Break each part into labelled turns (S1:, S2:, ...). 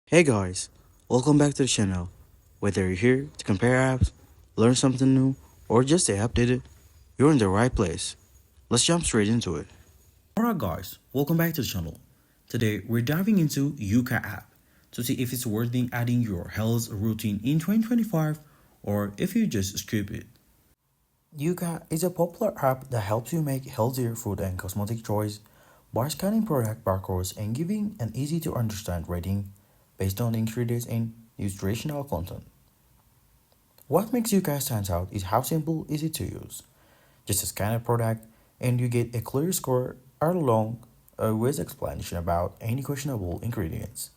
S1: Hey guys, welcome back to the channel. Whether you're here to compare apps, learn something new, or just stay updated, you're in the right place. Let's jump straight into it. Alright guys, welcome back to the channel. Today we're diving into Yuka app to see if it's worth adding your health routine in 2025 or if you just skip it. Yuka is a popular app that helps you make healthier food and cosmetic choice by scanning product barcodes and giving an easy to understand rating based on ingredients and nutritional content. What makes Yuka stand out is how simple is it to use. Just scan a product and you get a clear score along with explanation about any questionable ingredients.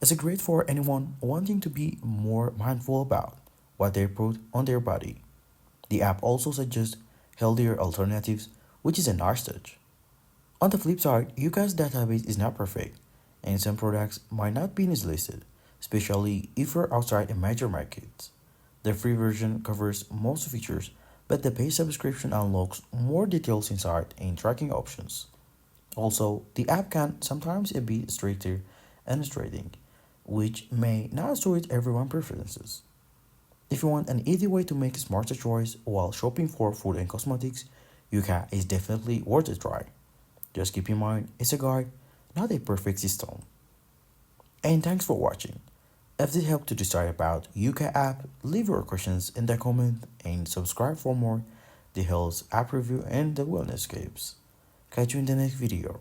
S1: It's great for anyone wanting to be more mindful about what they put on their body. The app also suggests healthier alternatives, which is a nice touch. On the flip side, Yuka's database is not perfect, and some products might not be listed, especially if you're outside a major market. The free version covers most features, but the paid subscription unlocks more details insight and tracking options. Also, the app can sometimes be stricter and frustrating, which may not suit everyone's preferences. If you want an easy way to make a smarter choice while shopping for food and cosmetics, Yuka is definitely worth a try. Just keep in mind, it's a guide, not a perfect system. And thanks for watching. If this helped to decide about Yuka app, leave your questions in the comment and subscribe for more the health app review and the wellness tips. Catch you in the next video.